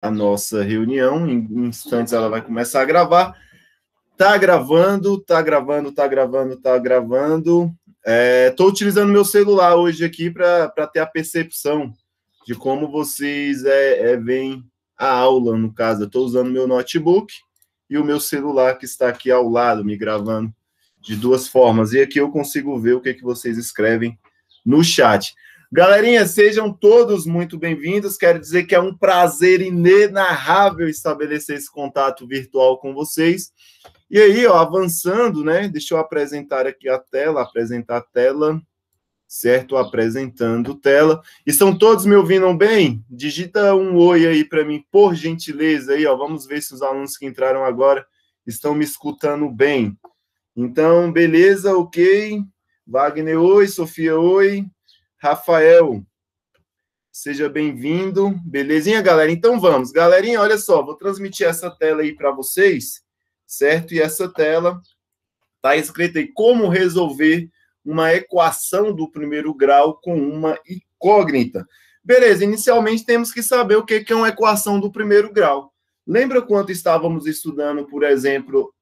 a nossa reunião. Em instantes ela vai começar a gravar. Tá gravando, tá gravando, tá gravando, tá gravando. Estou utilizando meu celular hoje aqui para ter a percepção de como vocês veem a aula, no caso. Eu estou usando meu notebook e o meu celular que está aqui ao lado, me gravando de duas formas. E aqui eu consigo ver o que vocês escrevem no chat. Galerinha, sejam todos muito bem-vindos. Quero dizer que é um prazer inenarrável estabelecer esse contato virtual com vocês. E aí, ó, avançando, né? Deixa eu apresentar aqui a tela, apresentar a tela, certo? Apresentando tela. Estão todos me ouvindo bem? Digita um oi aí para mim, por gentileza, aí, ó. Vamos ver se os alunos que entraram agora estão me escutando bem. Então, beleza, ok. Wagner, oi. Sofia, oi. Rafael, seja bem-vindo. Belezinha, galera? Então vamos. Galerinha, olha só, vou transmitir essa tela aí para vocês, certo? E essa tela está escrita aí como resolver uma equação do primeiro grau com uma incógnita. Beleza, inicialmente temos que saber o que é uma equação do primeiro grau. Lembra quando estávamos estudando, por exemplo,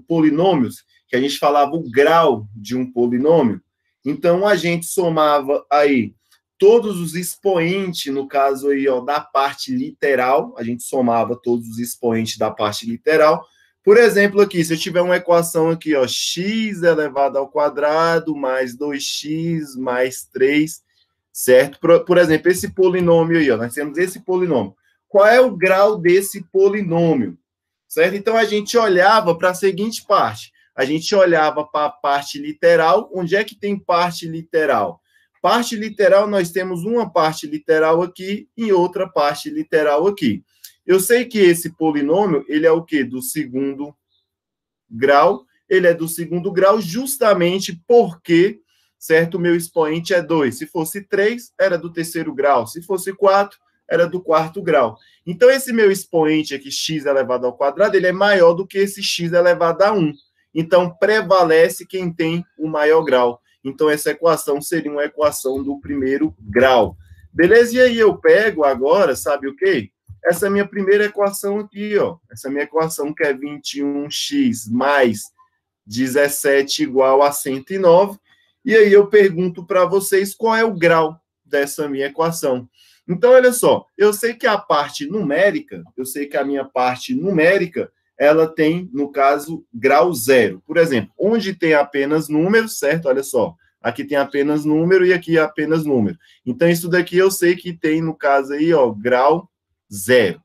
polinômios, que a gente falava o grau de um polinômio? Então, a gente somava aí todos os expoentes, no caso aí, ó, da parte literal, a gente somava todos os expoentes da parte literal. Por exemplo, aqui, se eu tiver uma equação aqui, ó, x elevado ao quadrado mais 2x mais 3, certo? Por exemplo, esse polinômio aí, ó, nós temos esse polinômio. Qual é o grau desse polinômio? Certo? Então, a gente olhava para a seguinte parte. A gente olhava para a parte literal. Onde é que tem parte literal? Parte literal, nós temos uma parte literal aqui e outra parte literal aqui. Eu sei que esse polinômio, ele é o quê? Do segundo grau. Ele é do segundo grau justamente porque, certo, o meu expoente é 2. Se fosse 3, era do terceiro grau. Se fosse 4, era do quarto grau. Então, esse meu expoente aqui, x elevado ao quadrado, ele é maior do que esse x elevado a 1. Então, prevalece quem tem o maior grau. Então, essa equação seria uma equação do primeiro grau. Beleza? E aí eu pego agora, sabe o quê? Essa minha primeira equação aqui, ó. Essa minha equação que é 21x mais 17 igual a 109. E aí eu pergunto para vocês qual é o grau dessa minha equação. Então, olha só, eu sei que a parte numérica, ela tem, no caso, grau 0. Por exemplo, onde tem apenas números, certo? Olha só, aqui tem apenas número e aqui apenas número. Então, isso daqui eu sei que tem, no caso aí, ó, grau 0,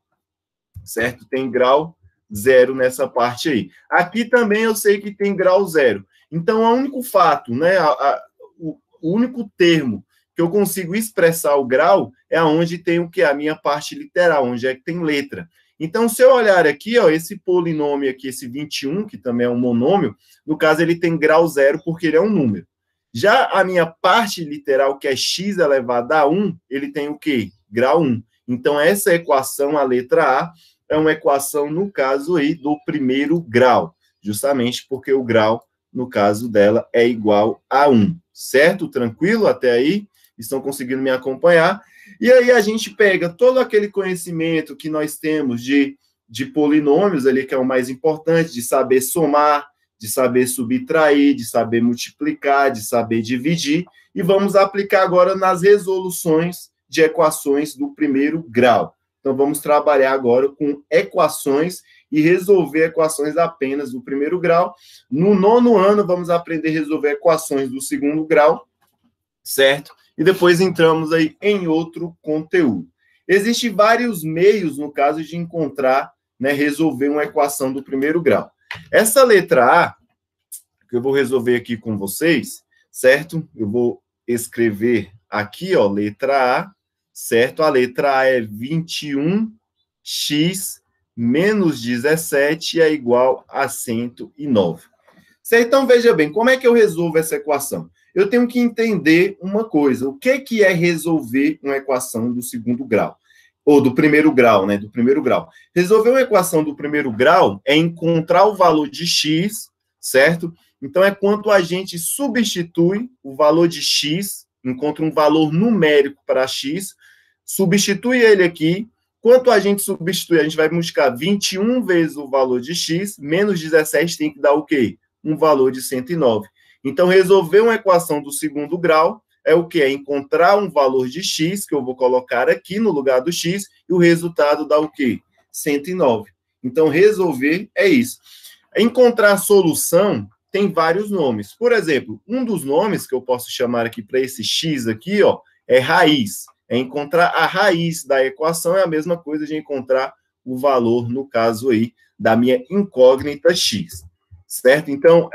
certo? Tem grau 0 nessa parte aí. Aqui também eu sei que tem grau 0. Então, o único fato, né, o único termo que eu consigo expressar o grau é onde tem o que? A minha parte literal, onde é que tem letra. Então, se eu olhar aqui, ó, esse polinômio aqui, esse 21, que também é um monômio, no caso, ele tem grau 0 porque ele é um número. Já a minha parte literal, que é x elevado a 1, ele tem o quê? Grau 1. Então, essa equação, a letra A, é uma equação, no caso aí, do primeiro grau, justamente porque o grau, no caso dela, é igual a 1. Certo? Tranquilo até aí? Estão conseguindo me acompanhar? E aí a gente pega todo aquele conhecimento que nós temos de polinômios ali, que é o mais importante, de saber somar, de saber subtrair, de saber multiplicar, de saber dividir, e vamos aplicar agora nas resoluções de equações do primeiro grau. Então, vamos trabalhar agora com equações e resolver equações apenas do primeiro grau. No 9º ano, vamos aprender a resolver equações do segundo grau, certo? E depois entramos aí em outro conteúdo. Existem vários meios, no caso, de encontrar, né, resolver uma equação do primeiro grau. Essa letra A, que eu vou resolver aqui com vocês, certo? Eu vou escrever aqui, ó, letra A, certo? A letra A é 21x menos 17 é igual a 109. Certo? Então, veja bem, como é que eu resolvo essa equação? Eu tenho que entender uma coisa. O que é resolver uma equação do segundo grau? Ou do primeiro grau, né? Do primeiro grau. Resolver uma equação do primeiro grau é encontrar o valor de x, certo? Então, é quando a gente substitui o valor de x, encontra um valor numérico para x, substitui ele aqui Quanto a gente substitui? A gente vai multiplicar 21 vezes o valor de x, menos 17 tem que dar o quê? Um valor de 109. Então, resolver uma equação do segundo grau é o quê? É encontrar um valor de x, que eu vou colocar aqui no lugar do x, e o resultado dá o quê? 109. Então, resolver é isso. Encontrar solução tem vários nomes. Por exemplo, um dos nomes que eu posso chamar aqui para esse x aqui, ó, é raiz. É encontrar a raiz da equação, é a mesma coisa de encontrar o valor, no caso aí, da minha incógnita x. Certo? Então,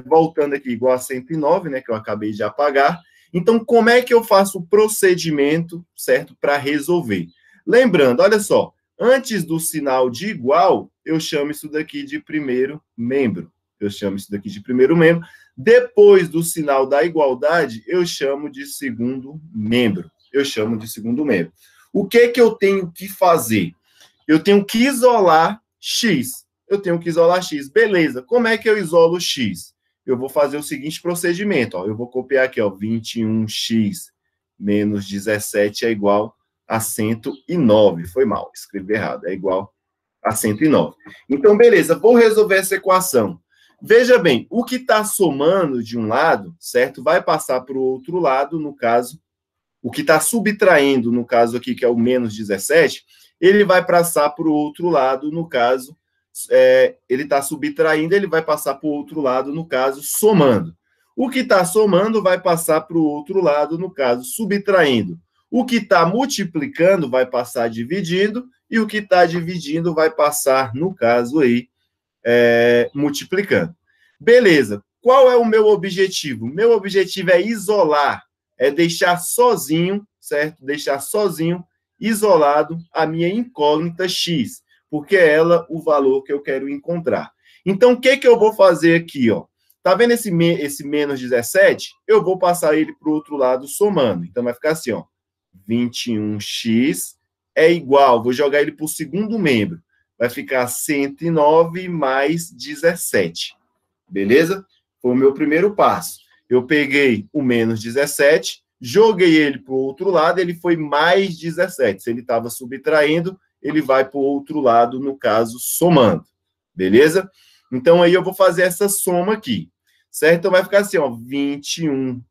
voltando aqui, igual a 109, né, que eu acabei de apagar. Então, como é que eu faço o procedimento, certo, para resolver? Lembrando, olha só, antes do sinal de igual, eu chamo isso daqui de primeiro membro. Eu chamo isso daqui de primeiro membro. Depois do sinal da igualdade, eu chamo de segundo membro. Eu chamo de segundo membro. O que eu tenho que fazer? Eu tenho que isolar x. Eu tenho que isolar x. Beleza, como é que eu isolo x? Eu vou fazer o seguinte procedimento. Ó. Eu vou copiar aqui, ó, 21x menos 17 é igual a 109. Foi mal, escrevi errado. É igual a 109. Então, beleza, vou resolver essa equação. Veja bem, o que está somando de um lado, certo? Vai passar para o outro lado, no caso, o que está subtraindo, no caso aqui, que é o menos 17, ele vai passar para o outro lado, no caso, ele está subtraindo, ele vai passar para o outro lado, no caso, somando. O que está somando vai passar para o outro lado, no caso, subtraindo. O que está multiplicando vai passar dividindo, e o que está dividindo vai passar, no caso aí, multiplicando. Beleza. Qual é o meu objetivo? Meu objetivo é isolar, é deixar sozinho, certo? Deixar sozinho, isolado, a minha incógnita x, porque é ela o valor que eu quero encontrar. Então, o que eu vou fazer aqui, ó? Tá vendo esse menos 17? Eu vou passar ele para o outro lado somando. Então, vai ficar assim, ó. 21x é igual, vou jogar ele para o segundo membro. Vai ficar 109 mais 17. Beleza? Foi o meu primeiro passo. Eu peguei o menos 17, joguei ele para o outro lado, ele foi mais 17. Se ele estava subtraindo, ele vai para o outro lado, no caso, somando. Beleza? Então, aí eu vou fazer essa soma aqui. Certo? Então, vai ficar assim, ó, 21x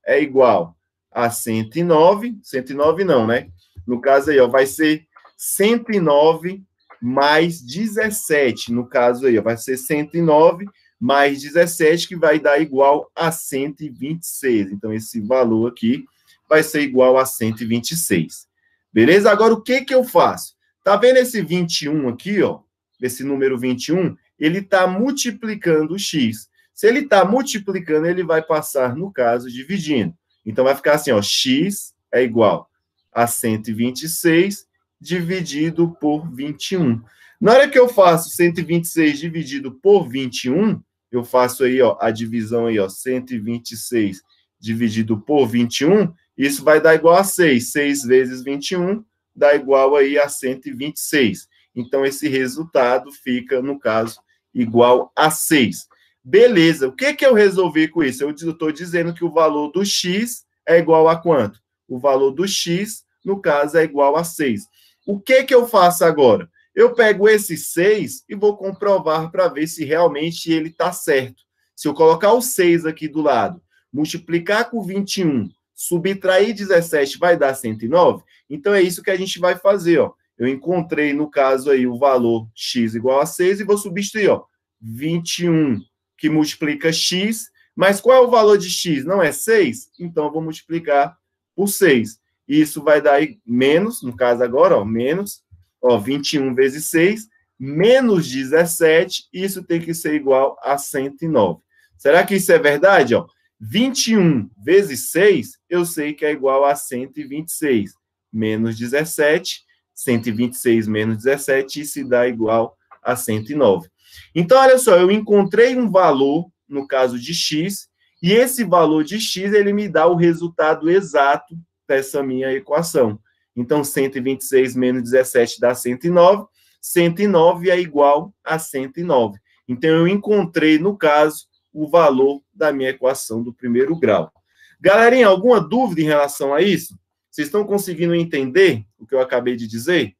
é igual a 109. 109 não, né? No caso aí, ó, vai ser 109 mais 17. No caso aí, ó, vai ser 109 mais 17, que vai dar igual a 126. Então, esse valor aqui vai ser igual a 126. Beleza? Agora, o que eu faço? Tá vendo esse 21 aqui, ó? Esse número 21, ele está multiplicando o x. Se ele está multiplicando, ele vai passar, no caso, dividindo. Então, vai ficar assim, ó, x é igual a 126 dividido por 21. Na hora que eu faço 126 dividido por 21, eu faço aí, ó, a divisão aí, ó, 126 dividido por 21, isso vai dar igual a 6. 6 vezes 21 dá igual aí a 126. Então, esse resultado fica, no caso, igual a 6. Beleza, o que eu resolvi com isso? Eu estou dizendo que o valor do x é igual a quanto? O valor do x, no caso, é igual a 6. O que eu faço agora? Eu pego esse 6 e vou comprovar para ver se realmente ele está certo. Se eu colocar o 6 aqui do lado, multiplicar com 21, subtrair 17, vai dar 109? Então, é isso que a gente vai fazer, ó. Eu encontrei, no caso aí, o valor x igual a 6 e vou substituir, ó, 21, que multiplica x, mas qual é o valor de x? Não é 6? Então, eu vou multiplicar por 6. Isso vai dar menos, no caso agora, ó, menos, ó, 21 vezes 6, menos 17, isso tem que ser igual a 109. Será que isso é verdade? Ó, 21 vezes 6, eu sei que é igual a 126. Menos 17, 126 menos 17, isso dá igual a 109. Então, olha só, eu encontrei um valor, no caso de x, e esse valor de x, ele me dá o resultado exato dessa minha equação. Então, 126 menos 17 dá 109. 109 é igual a 109. Então, eu encontrei, no caso, o valor da minha equação do primeiro grau. Galerinha, alguma dúvida em relação a isso? Vocês estão conseguindo entender o que eu acabei de dizer?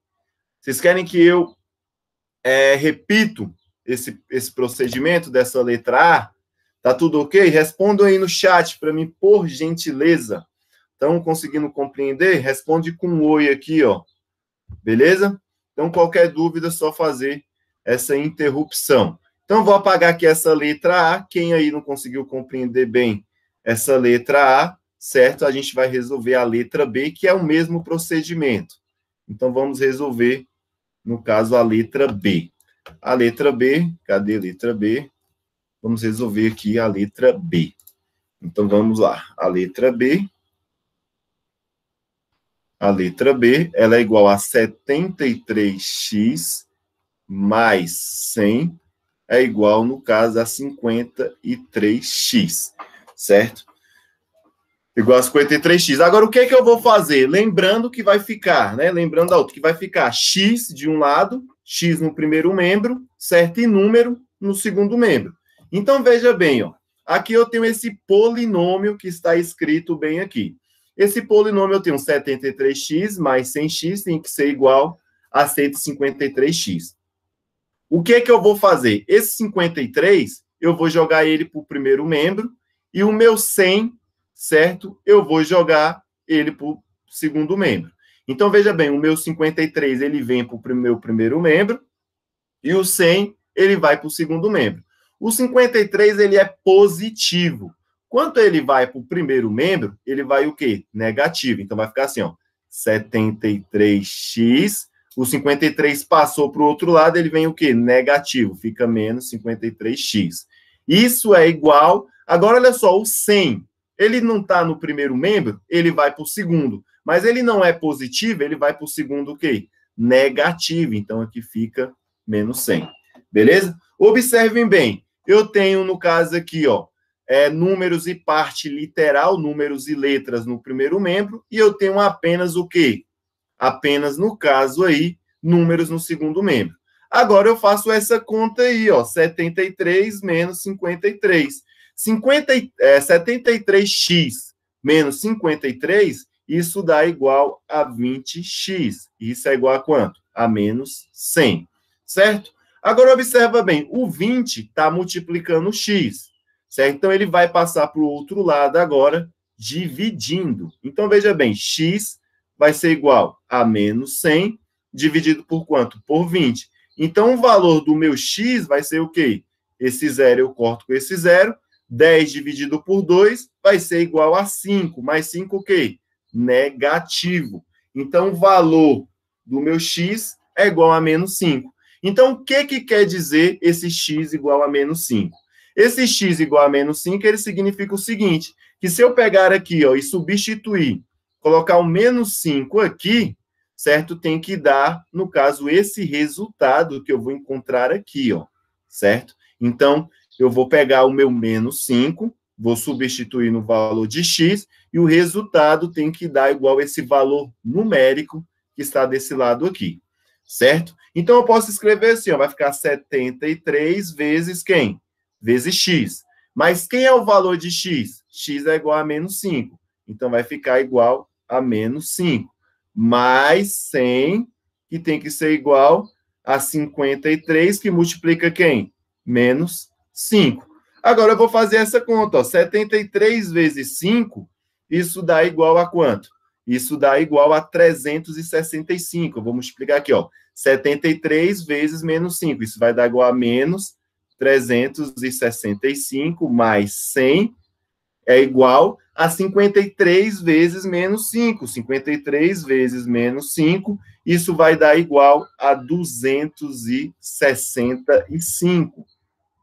Vocês querem que eu repito esse procedimento dessa letra A? Tá tudo ok? Respondam aí no chat para mim, por gentileza. Estão conseguindo compreender? Responde com um oi aqui, ó. Beleza? Então, qualquer dúvida, é só fazer essa interrupção. Então, vou apagar aqui essa letra A. Quem aí não conseguiu compreender bem essa letra A, certo? A gente vai resolver a letra B, que é o mesmo procedimento. Então, vamos resolver, no caso, a letra B. A letra B, cadê a letra B? Vamos resolver aqui a letra B. Então, vamos lá. A letra B, ela é igual a 73x mais 100 é igual, no caso, a 53x, certo? Igual a 53x. Agora, o que é que eu vou fazer? Lembrando que vai ficar, né? Lembrando da outra, que vai ficar x de um lado, x no primeiro membro, certo? E número no segundo membro. Então, veja bem, ó. Aqui eu tenho esse polinômio que está escrito bem aqui. Esse polinômio eu tenho 73x mais 100x tem que ser igual a 153x. O que é que eu vou fazer? Esse 53, eu vou jogar ele para o primeiro membro, e o meu 100, certo? Eu vou jogar ele para o segundo membro. Então, veja bem, o meu 53, ele vem para o meu primeiro membro, e o 100, ele vai para o segundo membro. O 53, ele é positivo. Quando ele vai para o primeiro membro, ele vai o quê? Negativo. Então, vai ficar assim, ó, 73x, o 53 passou para o outro lado, ele vem o quê? Negativo, fica menos 53x. Isso é igual... Agora, olha só, o 100, ele não está no primeiro membro, ele vai para o segundo. Mas ele não é positivo, ele vai para o segundo o quê? Negativo. Então, aqui fica menos 100. Beleza? Observem bem. Eu tenho, no caso aqui, ó, números e parte literal, números e letras no primeiro membro, e eu tenho apenas o quê? Apenas, no caso aí, números no segundo membro. Agora eu faço essa conta aí, ó, 73 menos 53. 73x menos 53, isso dá igual a 20x. Isso é igual a quanto? A menos 100, certo? Agora, observa bem, o 20 está multiplicando o x, certo? Então, ele vai passar para o outro lado agora, dividindo. Então, veja bem, x vai ser igual a menos 100, dividido por quanto? Por 20. Então, o valor do meu x vai ser o quê? Esse zero eu corto com esse zero. 10 dividido por 2 vai ser igual a 5. Mais 5 o quê? Negativo. Então, o valor do meu x é igual a menos 5. Então, o que quer dizer esse x igual a menos 5? Esse x igual a menos 5, ele significa o seguinte, que se eu pegar aqui, ó, e substituir, colocar o menos 5 aqui, certo? Tem que dar, no caso, esse resultado que eu vou encontrar aqui, ó, certo? Então, eu vou pegar o meu menos 5, vou substituir no valor de x, e o resultado tem que dar igual esse valor numérico que está desse lado aqui, certo? Então, eu posso escrever assim, ó, vai ficar 73 vezes quem? Vezes x. Mas quem é o valor de x? X é igual a menos 5. Então, vai ficar igual a menos 5. Mais 100, que tem que ser igual a 53, que multiplica quem? Menos 5. Agora, eu vou fazer essa conta, ó. 73 vezes 5, isso dá igual a quanto? Isso dá igual a 365. Eu vou multiplicar aqui, ó. 73 vezes menos 5. Isso vai dar igual a menos 365 mais 100 é igual a 53 vezes menos 5. 53 vezes menos 5, isso vai dar igual a 265.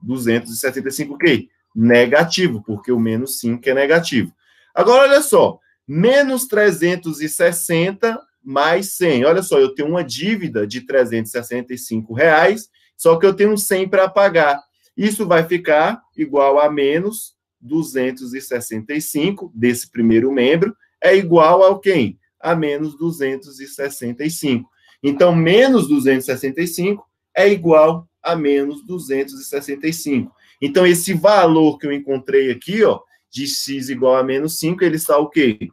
265 o quê? Negativo, porque o menos 5 é negativo. Agora, olha só. Menos 360 mais 100. Olha só, eu tenho uma dívida de R$365, só que eu tenho 100 para pagar. Isso vai ficar igual a menos 265 desse primeiro membro, é igual ao quem? A menos 265. Então, menos 265 é igual a menos 265. Então, esse valor que eu encontrei aqui, ó, de x igual a menos 5, ele está o quê?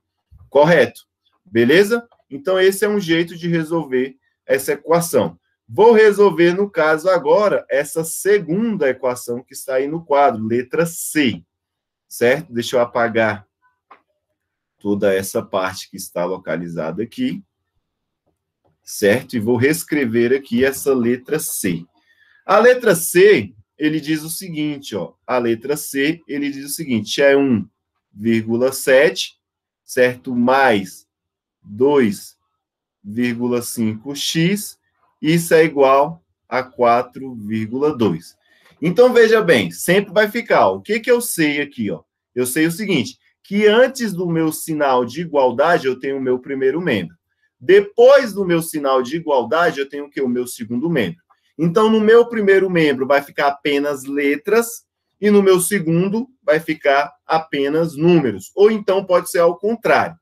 Correto. Beleza? Então, esse é um jeito de resolver essa equação. Vou resolver, no caso, agora, essa segunda equação que está aí no quadro, letra C. Certo? Deixa eu apagar toda essa parte que está localizada aqui. Certo? E vou reescrever aqui essa letra C. A letra C, ele diz o seguinte, ó. A letra C, ele diz o seguinte, é 1,7, certo? Mais 2,5x, isso é igual a 4,2. Então, veja bem, sempre vai ficar, ó, o que eu sei aqui, ó? Eu sei o seguinte, que antes do meu sinal de igualdade, eu tenho o meu primeiro membro. Depois do meu sinal de igualdade, eu tenho o quê? O meu segundo membro. Então, no meu primeiro membro vai ficar apenas letras, e no meu segundo vai ficar apenas números. Ou então pode ser ao contrário.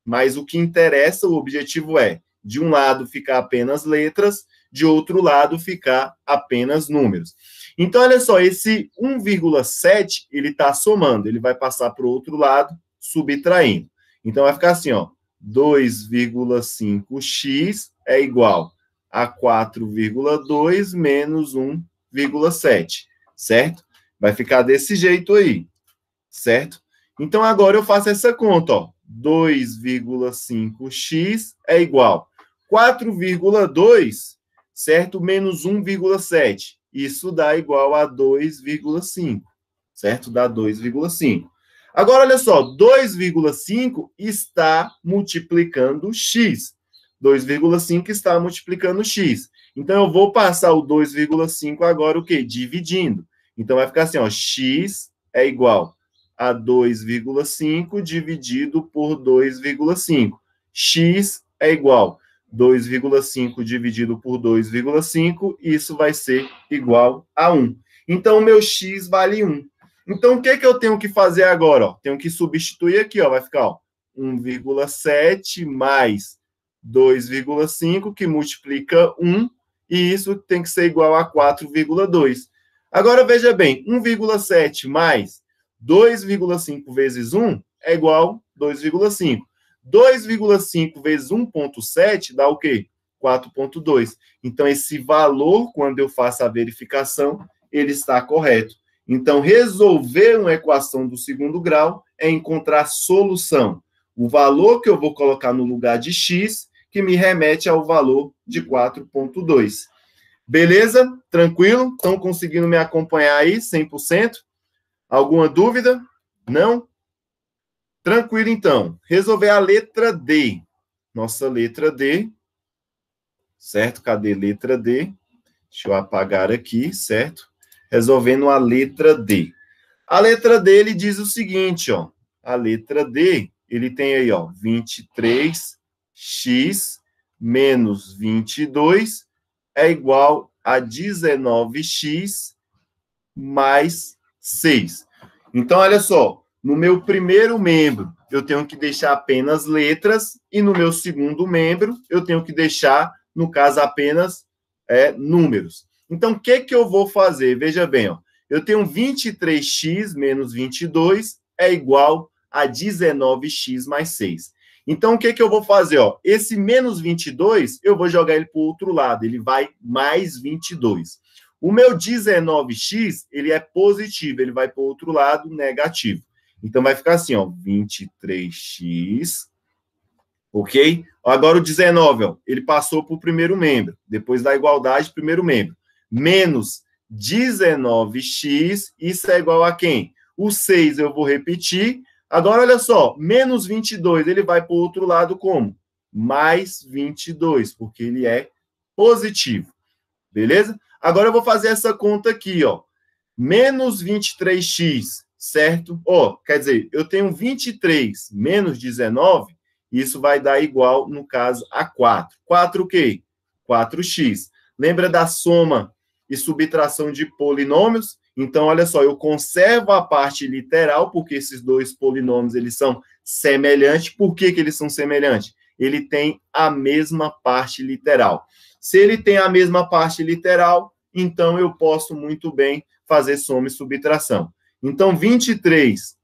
Mas o que interessa, o objetivo é, de um lado ficar apenas letras, de outro lado ficar apenas números. Então, olha só, esse 1,7, ele está somando, ele vai passar para o outro lado, subtraindo. Então, vai ficar assim, ó, 2,5x é igual a 4,2 menos 1,7, certo? Vai ficar desse jeito aí, certo? Então, agora eu faço essa conta, ó. 2,5x é igual 4,2, certo? Menos 1,7. Isso dá igual a 2,5, certo? Dá 2,5. Agora, olha só, 2,5 está multiplicando x. 2,5 está multiplicando x. Então, eu vou passar o 2,5 agora o quê? Dividindo. Então, vai ficar assim, ó, x é igual a 2,5 dividido por 2,5. X é igual a 2,5 dividido por 2,5, isso vai ser igual a 1. Então, o meu x vale 1. Então, o que eu tenho que fazer agora? Ó? Tenho que substituir aqui, ó, vai ficar ó, 1,7 mais 2,5, que multiplica 1, e isso tem que ser igual a 4,2. Agora, veja bem, 1,7 mais 2,5 vezes 1 é igual a 2,5. 2,5 vezes 1,7 dá o quê? 4,2. Então, esse valor, quando eu faço a verificação, ele está correto. Então, resolver uma equação do segundo grau é encontrar solução. O valor que eu vou colocar no lugar de x, que me remete ao valor de 4,2. Beleza? Tranquilo? Estão conseguindo me acompanhar aí 100%? Alguma dúvida? Não? Tranquilo, então. Resolver a letra D. Nossa letra D. Certo? Cadê letra D? Deixa eu apagar aqui, certo? Resolvendo a letra D. A letra D, ele diz o seguinte, ó. A letra D, ele tem aí, ó, 23x menos 22 é igual a 19x mais 6. Então, olha só, no meu primeiro membro, eu tenho que deixar apenas letras, e no meu segundo membro, eu tenho que deixar, no caso, apenas números. Então, o que eu vou fazer? Veja bem, ó, eu tenho 23x menos 22 é igual a 19x mais 6. Então, o que eu vou fazer? Ó, esse menos 22, eu vou jogar ele para o outro lado, ele vai mais 22. O meu 19x, ele é positivo, ele vai para o outro lado, negativo. Então, vai ficar assim, ó, 23x, ok? Agora, o 19, ó, ele passou para o primeiro membro, depois da igualdade, primeiro membro. Menos 19x, isso é igual a quem? O 6 eu vou repetir. Agora, olha só, menos 22, ele vai para o outro lado como? Mais 22, porque ele é positivo. Beleza? Agora eu vou fazer essa conta aqui, ó. Menos 23x, certo? Ó, quer dizer, eu tenho 23 menos 19, isso vai dar igual, no caso, a 4. 4 o quê? 4x. Lembra da soma e subtração de polinômios? Então, olha só, eu conservo a parte literal, porque esses dois polinômios, eles são semelhantes. Por que eles são semelhantes? Ele tem a mesma parte literal. Se ele tem a mesma parte literal, então eu posso muito bem fazer soma e subtração. Então, 23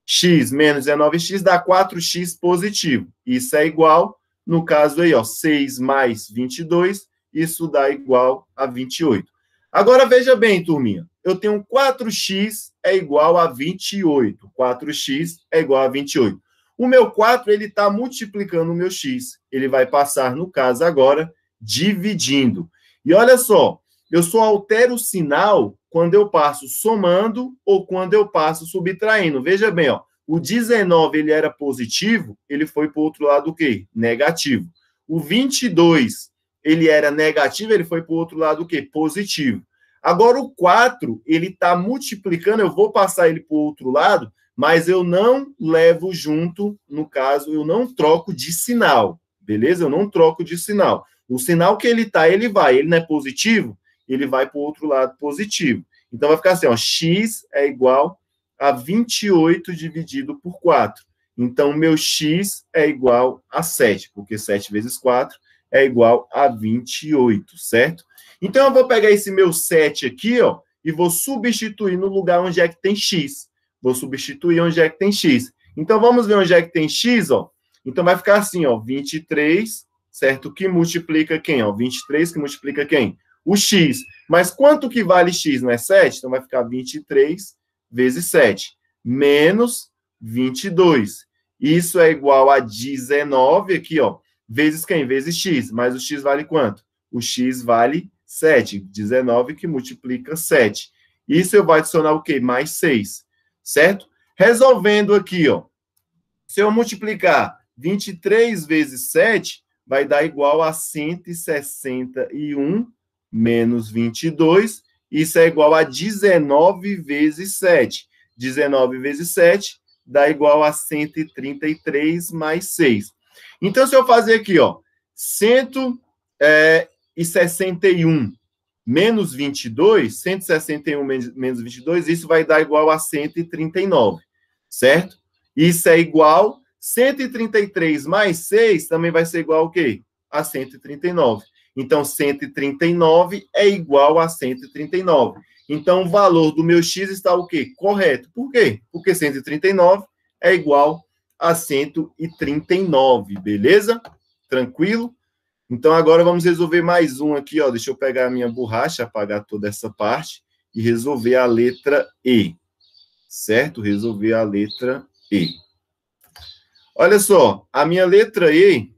x menos 19x dá 4x positivo. Isso é igual, no caso aí, ó, 6 mais 22, isso dá igual a 28. Agora, veja bem, turminha, eu tenho 4x é igual a 28. 4x é igual a 28. O meu 4, ele está multiplicando o meu x. Ele vai passar, no caso agora, dividindo. E olha só, eu só altero o sinal quando eu passo somando ou quando eu passo subtraindo. Veja bem, ó, o 19 ele era positivo, ele foi para o outro lado o quê? Negativo. O 22 ele era negativo, ele foi para o outro lado o quê? Positivo. Agora o 4, ele está multiplicando, eu vou passar ele para o outro lado, mas eu não levo junto, no caso, eu não troco de sinal, beleza? Eu não troco de sinal. O sinal que ele está, ele vai. Ele não é positivo, ele vai para o outro lado positivo. Então, vai ficar assim, ó, x é igual a 28 dividido por 4. Então, meu x é igual a 7, porque 7 vezes 4 é igual a 28, certo? Então, eu vou pegar esse meu 7 aqui, ó, e vou substituir no lugar onde é que tem x. Vou substituir onde é que tem x. Então, vamos ver onde é que tem x, ó. Então, vai ficar assim, ó, 23, certo? Que multiplica quem, ó? 23 que multiplica quem? O x. Mas quanto que vale x, não é 7? Então, vai ficar 23 vezes 7, menos 22. Isso é igual a 19 aqui, ó, vezes quem? Vezes x. Mas o x vale quanto? O x vale 7. 19 que multiplica 7. Isso eu vou adicionar o quê? Mais 6, certo? Resolvendo aqui, ó, se eu multiplicar 23 vezes 7, vai dar igual a 161 menos 22. Isso é igual a 19 vezes 7. 19 vezes 7 dá igual a 133 mais 6. Então, se eu fazer aqui, ó, 161 menos 22, 161 menos 22, isso vai dar igual a 139, certo? Isso é igual, 133 mais 6 também vai ser igual ao quê? A 139. Então, 139 é igual a 139. Então, o valor do meu x está o quê? Correto. Por quê? Porque 139 é igual a 139, beleza? Tranquilo? Então, agora vamos resolver mais um aqui, ó. Deixa eu pegar a minha borracha, apagar toda essa parte e resolver a letra E, certo? Resolver a letra E. Olha só, a minha letra E,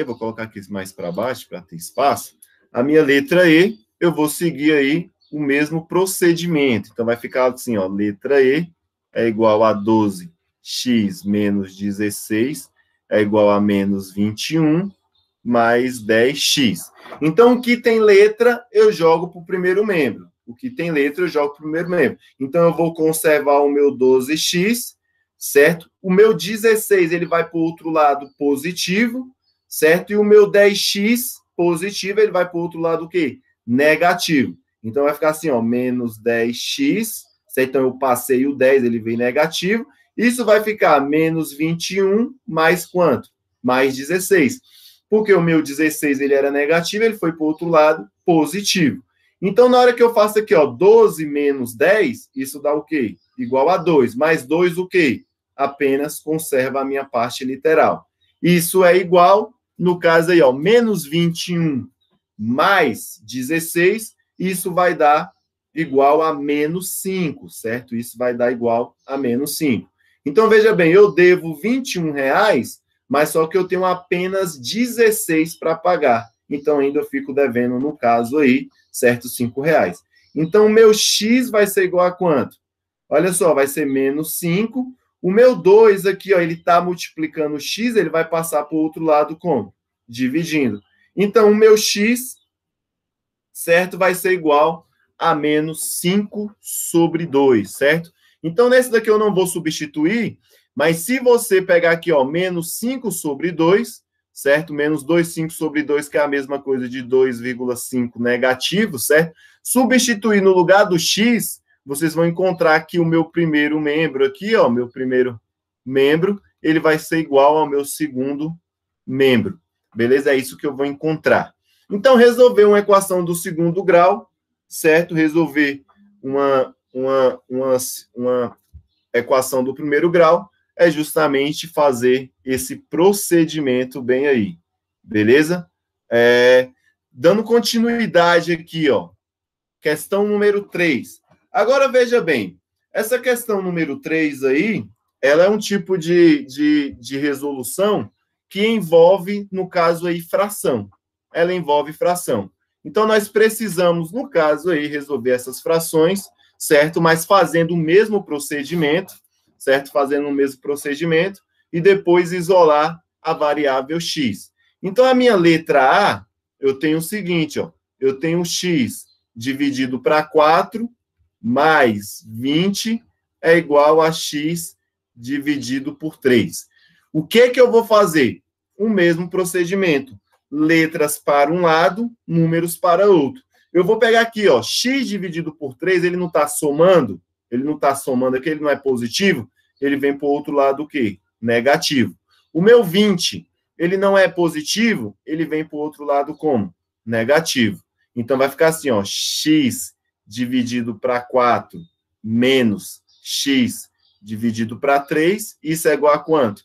vou colocar aqui mais para baixo para ter espaço. A minha letra E, eu vou seguir aí o mesmo procedimento. Então, vai ficar assim, ó, letra E é igual a 12x menos 16 é igual a menos 21 mais 10x. Então, o que tem letra, eu jogo para o primeiro membro. O que tem letra, eu jogo para o primeiro membro. Então, eu vou conservar o meu 12x, certo? O meu 16, ele vai para o outro lado positivo, certo? E o meu 10x positivo, ele vai para o outro lado o quê? Negativo. Então, vai ficar assim, ó, menos 10x, certo? Então, eu passei o 10, ele veio negativo. Isso vai ficar menos 21 mais quanto? Mais 16. Porque o meu 16 ele era negativo, ele foi para o outro lado positivo. Então, na hora que eu faço aqui, ó, 12 menos 10, isso dá o quê? Igual a 2. Mais 2 o quê? Apenas conserva a minha parte literal. Isso é igual, no caso aí, ó, menos 21 mais 16, isso vai dar igual a menos 5, certo? Isso vai dar igual a menos 5. Então, veja bem, eu devo R$21, mas só que eu tenho apenas 16 para pagar. Então, ainda eu fico devendo, no caso aí, certo, R$5. Então, o meu x vai ser igual a quanto? Olha só, vai ser menos 5. O meu 2 aqui, ó, ele está multiplicando o x, ele vai passar para o outro lado como? Dividindo. Então, o meu x, certo, vai ser igual a menos 5 sobre 2, certo? Então, nesse daqui eu não vou substituir, mas se você pegar aqui, ó, menos 5 sobre 2, certo? Menos 2,5 sobre 2, que é a mesma coisa de 2,5 negativo, certo? Substituir no lugar do x, vocês vão encontrar que o meu primeiro membro aqui, ó, meu primeiro membro, ele vai ser igual ao meu segundo membro. Beleza? É isso que eu vou encontrar. Então, resolver uma equação do segundo grau, certo? Resolver uma equação do primeiro grau é justamente fazer esse procedimento bem aí, beleza? Dando continuidade aqui, ó, questão número 3. Agora, veja bem, essa questão número 3 aí, ela é um tipo de resolução que envolve, no caso aí, fração. Ela envolve fração. Então, nós precisamos, no caso aí, resolver essas frações, certo? Mas fazendo o mesmo procedimento, certo? Fazendo o mesmo procedimento, e depois isolar a variável x. Então, a minha letra A, eu tenho o seguinte, ó, eu tenho x dividido para 4, mais 20 é igual a x dividido por 3. O que eu vou fazer? O mesmo procedimento. Letras para um lado, números para outro. Eu vou pegar aqui, ó, x dividido por 3, ele não está somando? Ele não está somando aqui, ele não é positivo? Ele vem para o outro lado o quê? Negativo. O meu 20, ele não é positivo? Ele vem para o outro lado como? Negativo. Então, vai ficar assim, ó, x dividido para 4 menos x dividido para 3, isso é igual a quanto?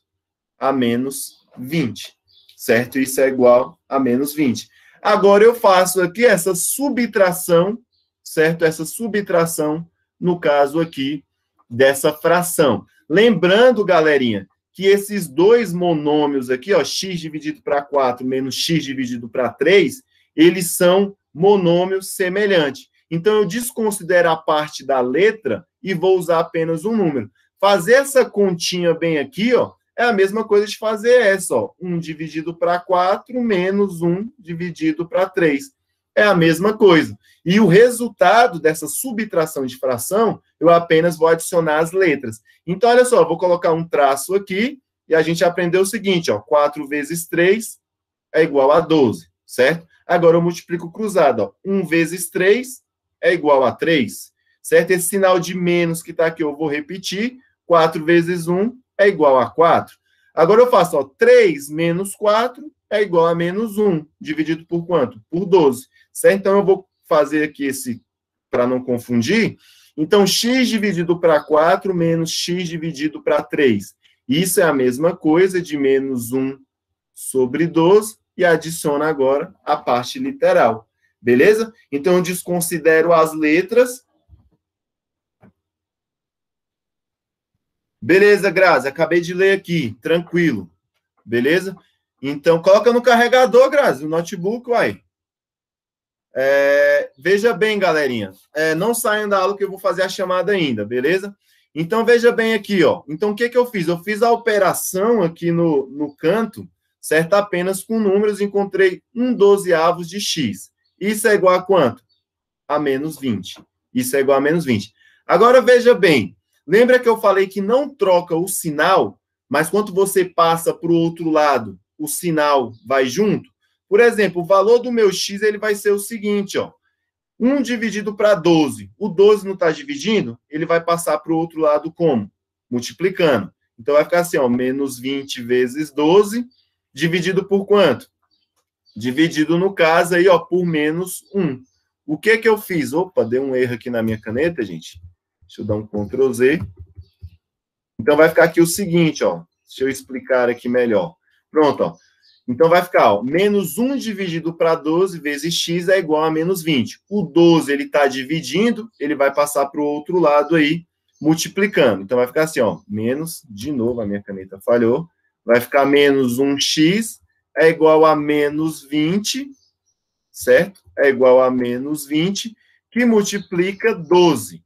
A menos 20, certo? Isso é igual a menos 20. Agora, eu faço aqui essa subtração, certo? Essa subtração, no caso aqui, dessa fração. Lembrando, galerinha, que esses dois monômios aqui, ó, x dividido para 4 menos x dividido para 3, eles são monômios semelhantes. Então, eu desconsidero a parte da letra e vou usar apenas um número. Fazer essa continha bem aqui, ó, é a mesma coisa de fazer essa, ó. 1 dividido para 4 menos 1 dividido para 3. É a mesma coisa. E o resultado dessa subtração de fração, eu apenas vou adicionar as letras. Então, olha só, eu vou colocar um traço aqui e a gente aprendeu o seguinte, ó, 4 vezes 3 é igual a 12, certo? Agora eu multiplico cruzado, ó. 1 vezes 3 é igual a 3, certo? Esse sinal de menos que está aqui eu vou repetir. 4 vezes 1 é igual a 4. Agora eu faço, ó, 3 menos 4 é igual a menos 1, dividido por quanto? Por 12, certo? Então eu vou fazer aqui esse, para não confundir. Então, x dividido para 4 menos x dividido para 3. Isso é a mesma coisa de menos 1 sobre 12, e adiciona agora a parte literal. Beleza? Então, eu desconsidero as letras. Beleza, Grazi, acabei de ler aqui, tranquilo. Beleza? Então, coloca no carregador, Grazi, o notebook, uai. Veja bem, galerinha, não saiam da aula que eu vou fazer a chamada ainda, beleza? Então, veja bem aqui, ó. Então, o que eu fiz? Eu fiz a operação aqui no canto, certo? Apenas com números, encontrei 1/12 de x. Isso é igual a quanto? A menos 20. Isso é igual a menos 20. Agora, veja bem. Lembra que eu falei que não troca o sinal, mas quando você passa para o outro lado, o sinal vai junto? Por exemplo, o valor do meu x ele vai ser o seguinte, ó. 1 dividido para 12. O 12 não está dividindo? Ele vai passar para o outro lado como? Multiplicando. Então, vai ficar assim, ó, menos 20 vezes 12, dividido por quanto? Dividido, no caso, aí, ó, por menos 1. O que eu fiz? Opa, deu um erro aqui na minha caneta, gente. Deixa eu dar um Ctrl Z. Então, vai ficar aqui o seguinte, ó. Deixa eu explicar aqui melhor. Pronto, ó. Então, vai ficar, ó, menos 1 dividido para 12 vezes x é igual a menos 20. O 12, ele está dividindo, ele vai passar para o outro lado aí, multiplicando. Então, vai ficar assim, ó, menos, de novo, a minha caneta falhou, vai ficar menos 1x é igual a menos 20, certo? É igual a menos 20, que multiplica 12,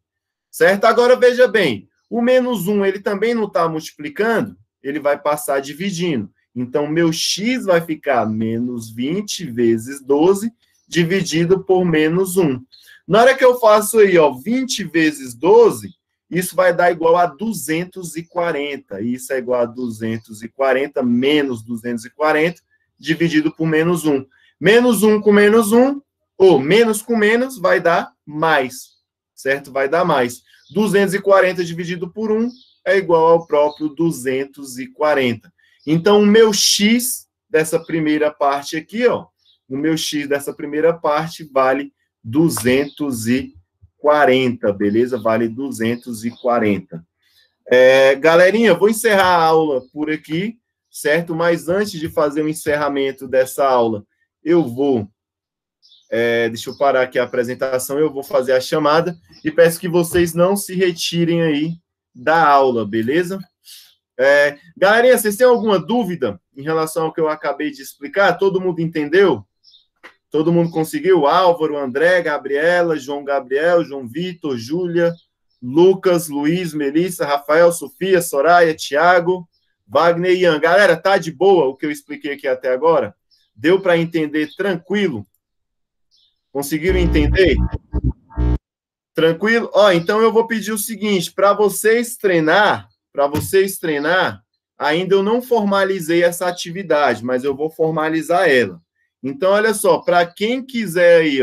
certo? Agora, veja bem, o menos 1, ele também não está multiplicando, ele vai passar dividindo. Então, meu x vai ficar menos 20 vezes 12, dividido por menos 1. Na hora que eu faço aí, ó, 20 vezes 12, isso vai dar igual a 240. Isso é igual a 240 menos 240, dividido por menos 1. Menos 1 com menos 1, ou menos com menos, vai dar mais, certo? Vai dar mais. 240 dividido por 1 é igual ao próprio 240. Então, o meu x dessa primeira parte aqui, ó, o meu x dessa primeira parte vale 240, beleza? Vale 240. Galerinha, vou encerrar a aula por aqui, certo? Mas antes de fazer o encerramento dessa aula, eu vou... deixa eu parar aqui a apresentação, eu vou fazer a chamada e peço que vocês não se retirem aí da aula, beleza? Galerinha, vocês têm alguma dúvida em relação ao que eu acabei de explicar? Todo mundo entendeu? Todo mundo conseguiu? Álvaro, André, Gabriela, João Gabriel, João Vitor, Júlia, Lucas, Luiz, Melissa, Rafael, Sofia, Soraya, Thiago, Wagner e Ian. Galera, tá de boa o que eu expliquei aqui até agora? Deu para entender tranquilo? Conseguiram entender? Tranquilo? Então eu vou pedir o seguinte, para vocês treinar, ainda eu não formalizei essa atividade, mas eu vou formalizar ela. Então, olha só, para quem quiser aí,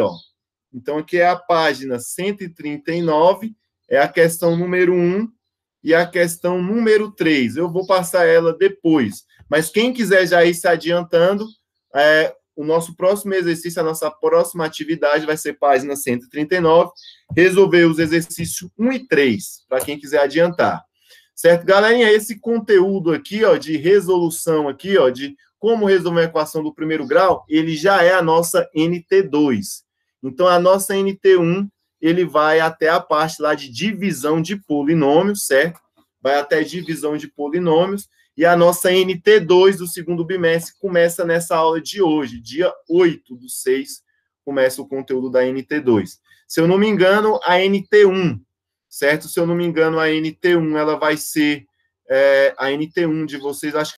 então aqui é a página 139, é a questão número 1 e a questão número 3. Eu vou passar ela depois, mas quem quiser já ir se adiantando, o nosso próximo exercício, a nossa próxima atividade vai ser página 139, resolver os exercícios 1 e 3, para quem quiser adiantar. Certo, galerinha? Esse conteúdo aqui, de resolução aqui, de como resolver a equação do primeiro grau, ele já é a nossa NT2. Então, a nossa NT1, ele vai até a parte lá de divisão de polinômios, certo? Vai até divisão de polinômios. E a nossa NT2 do segundo bimestre começa nessa aula de hoje, dia 8/6, começa o conteúdo da NT2. Se eu não me engano, a NT1, certo? Se eu não me engano, a NT1, ela vai ser a NT1 de vocês, acho que